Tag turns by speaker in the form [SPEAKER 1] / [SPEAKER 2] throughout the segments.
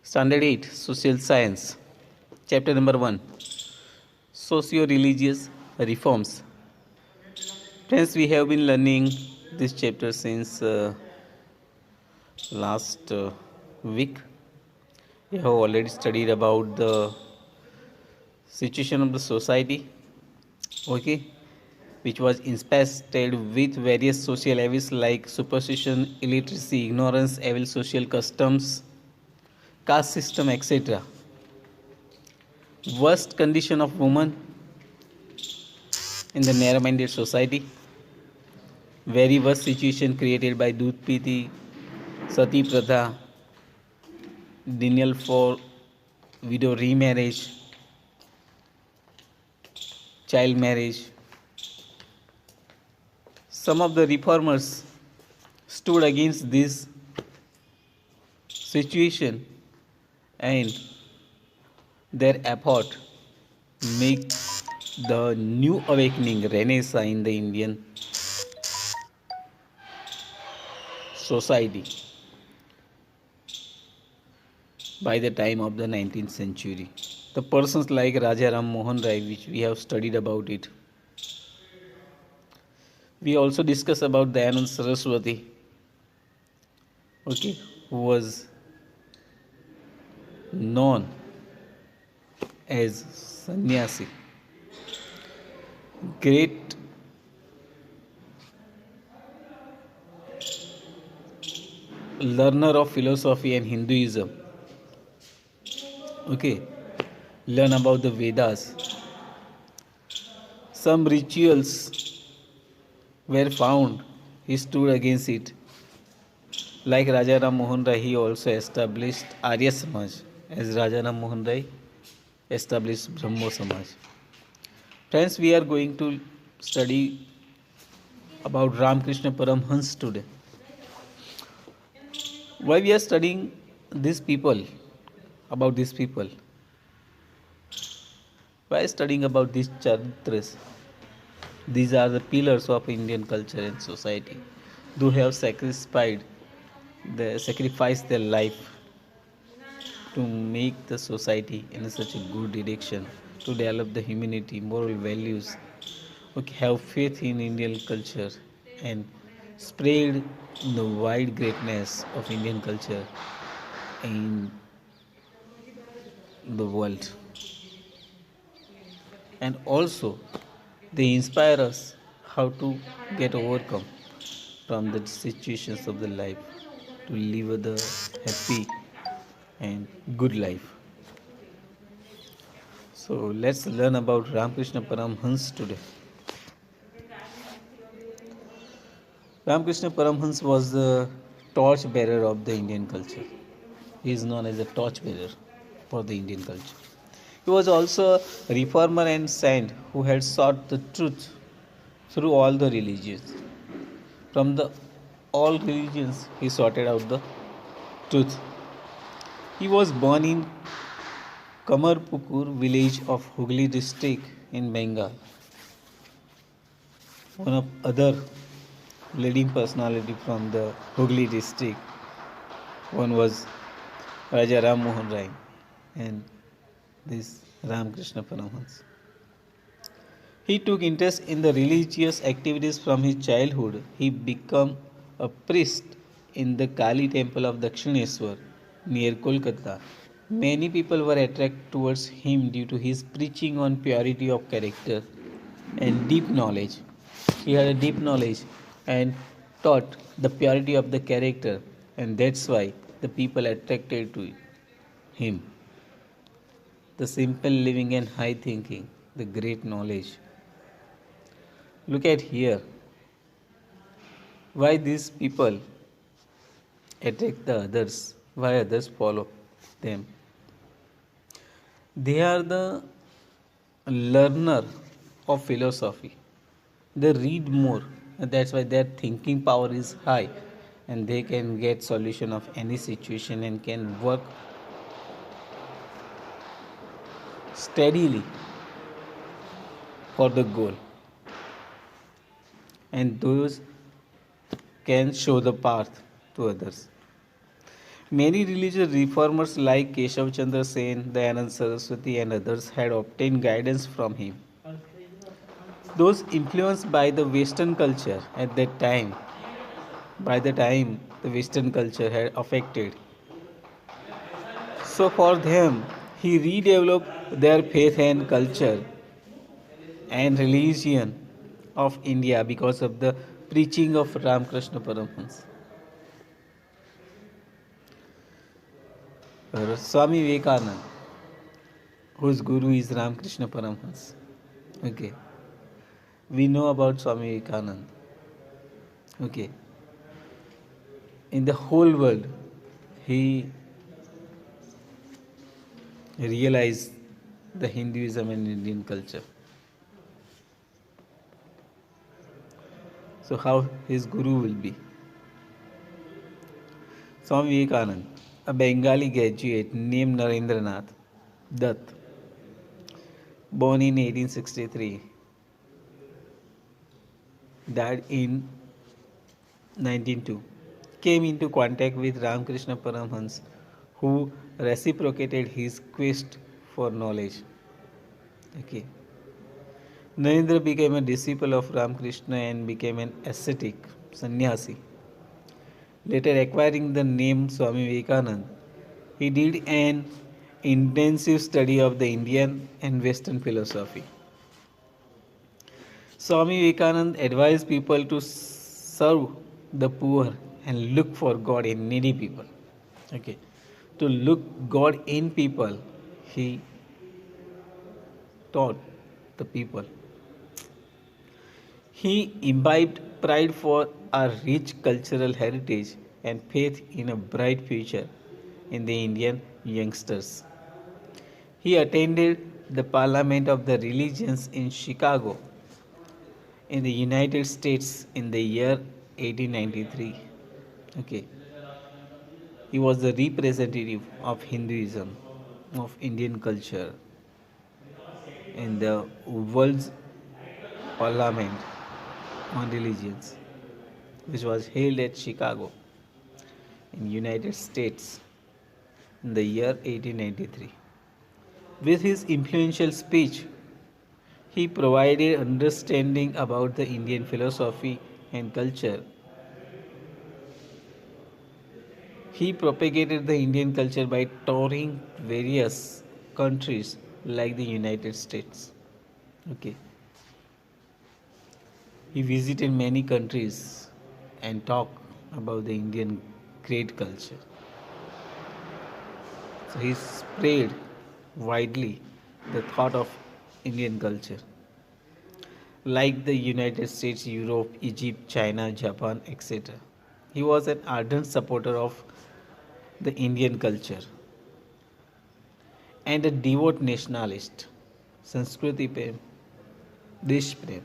[SPEAKER 1] Standard 8 Social Science. Chapter number 1 Socio Religious Reforms. Friends, we have been learning this chapter since last week. We have already studied about the situation of the society, okay, which was infested with various social evils like superstition, illiteracy, ignorance, evil social customs, caste system, etc. Worst condition of woman in the narrow-minded society, very worst situation created by Dudpiti, Sati Pratha, denial for widow remarriage, child marriage. Some of the reformers stood against this situation and their effort make the new awakening renaissance in the Indian society by the time of the 19th century. The persons like Raja Ram Mohan Rai, which we have studied about it. We also discuss about Dayanand Saraswati, okay, who was known as sannyasi, great learner of philosophy and Hinduism. Okay, learn about the Vedas. Some rituals were found, he stood against it. Like Raja Ram Mohan Rai, he also established Arya Samaj, as Raja Ram Mohan Rai established Brahmo Samaj. Friends, we are going to study about Ramakrishna Paramhans today. Why we are studying these people, about these people? Why studying about these charitras? These are the pillars of Indian culture and society. Who have sacrificed their life to make the society in such a good direction, to develop the humanity, moral values, okay, have faith in Indian culture and spread the wide greatness of Indian culture in the world. And also they inspire us how to get overcome from the situations of the life to live the happy and good life. So let's learn about Ramakrishna Paramhans today. Ramakrishna Paramhans was the torch bearer of the Indian culture. He is known as a torch bearer for the Indian culture. He was also a reformer and saint who had sought the truth through all the religions. From the all religions, he sorted out the truth. He was born in Kamarpukur village of Hooghly district in Bengal. One of other leading personality from the Hooghly district, one was Raja Ram Mohan Rai and this Ramakrishna Paramhans. He took interest in the religious activities from his childhood. He became a priest in the Kali temple of Dakshineswar near Kolkata. Many people were attracted towards him due to his preaching on purity of character and deep knowledge. He had a deep knowledge and taught the purity of the character, and that's why the people attracted to him. The simple living and high thinking, the great knowledge. Look at here. Why these people attract the others? Why others follow them? They are the learner of philosophy. They read more, and that's why their thinking power is high, and they can get solution of any situation and can work steadily for the goal. And those can show the path to others. Many religious reformers like Keshav Chandra Sen, Dayanand Saraswati, and others had obtained guidance from him. Those influenced by the Western culture at that time, by the time the Western culture had affected. So for them, he redeveloped their faith and culture and religion of India because of the preaching of Ramakrishna Paramhans. Swami Vivekananda, whose guru is Ramakrishna Paramhans. Okay, we know about Swami Vivekananda. Okay, in the whole world, he realized the Hinduism and Indian culture. So, how his guru will be? Swami Vivekananda, a Bengali graduate named Narendranath Dutt, born in 1863, died in 1902, came into contact with Ramakrishna Paramhans, who reciprocated his quest for knowledge. Okay. Narendra became a disciple of Ramakrishna and became an ascetic, sannyasi. Later acquiring the name Swami Vivekananda, he did an intensive study of the Indian and Western philosophy. Swami Vivekananda advised people to serve the poor and look for God in needy people. Okay. To look God in people, he taught the people. He imbibed pride for our rich cultural heritage and faith in a bright future in the Indian youngsters. He attended the Parliament of the Religions in Chicago in the United States in the year 1893. Okay. He was the representative of Hinduism, of Indian culture in the world's Parliament on Religions, which was held at Chicago in United States in the year 1893. With his influential speech, he provided understanding about the Indian philosophy and culture. He propagated the Indian culture by touring various countries like the United States. Okay. He visited many countries and talked about the Indian great culture. So he spread widely the thought of Indian culture, like the United States, Europe, Egypt, China, Japan, etc. He was an ardent supporter of the Indian culture and a devout nationalist, Sanskriti Prem, Desh Prem.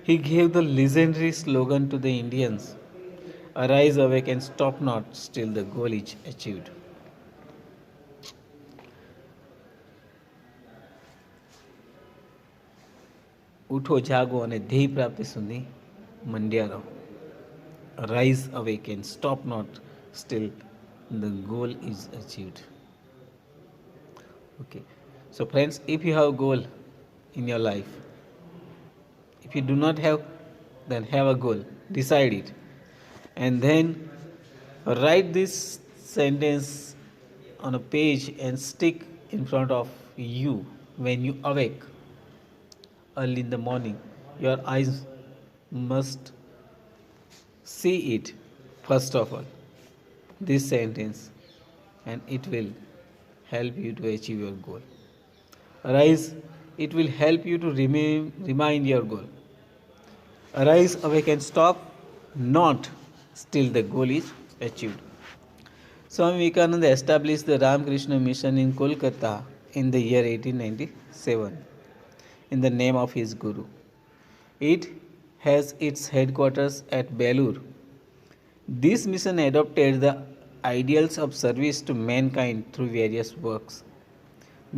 [SPEAKER 1] He gave the legendary slogan to the Indians, "Arise, awake, and stop not till the goal is achieved." ઉઠો જાગો અને ધ્યેય પ્રાપ્તિ સુધી મંડ્યા રહો. Rise, awake, and stop not still the goal is achieved. Okay. So friends, if you have a goal in your life, if you do not have, then have a goal. Decide it. And then write this sentence on a page and stick in front of you when you awake early in the morning. Your eyes must see it first of all, this sentence, and it will help you to achieve your goal. Arise, it will help you to remind your goal. Arise, awake, and stop not till the goal is achieved. Swami Vivekananda established the Ramakrishna Mission in Kolkata in the year 1897 in the name of his guru. It has its headquarters at Belur. This mission adopted the ideals of service to mankind through various works.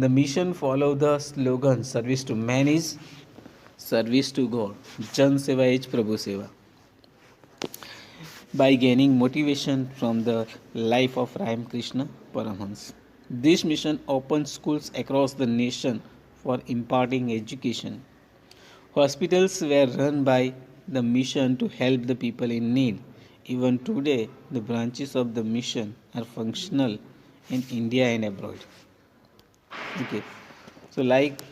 [SPEAKER 1] The mission followed the slogan "Service to man is service to God." Jan Seva is Prabhu Seva. by gaining motivation from the life of Ramakrishna Paramhans. This mission opened schools across the nation for imparting education. Hospitals were run by the mission to help the people in need. Even today, the branches of the mission are functional in India and abroad. Okay, so like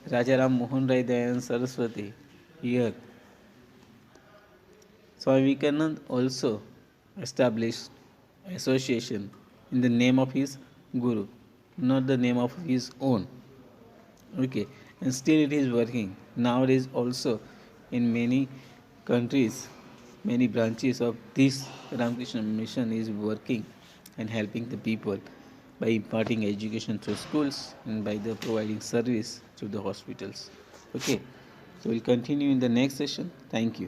[SPEAKER 1] Rajaram Mohan Rai Dayanand Saraswati, here Swami Vivekananda also established association in the name of his guru, not the name of his own. Okay, and still it is working nowadays. Also, in many countries, many branches of this Ramakrishna mission is working and helping the people by imparting education through schools and by the providing service through the hospitals. Okay, so we'll continue in the next session. Thank you.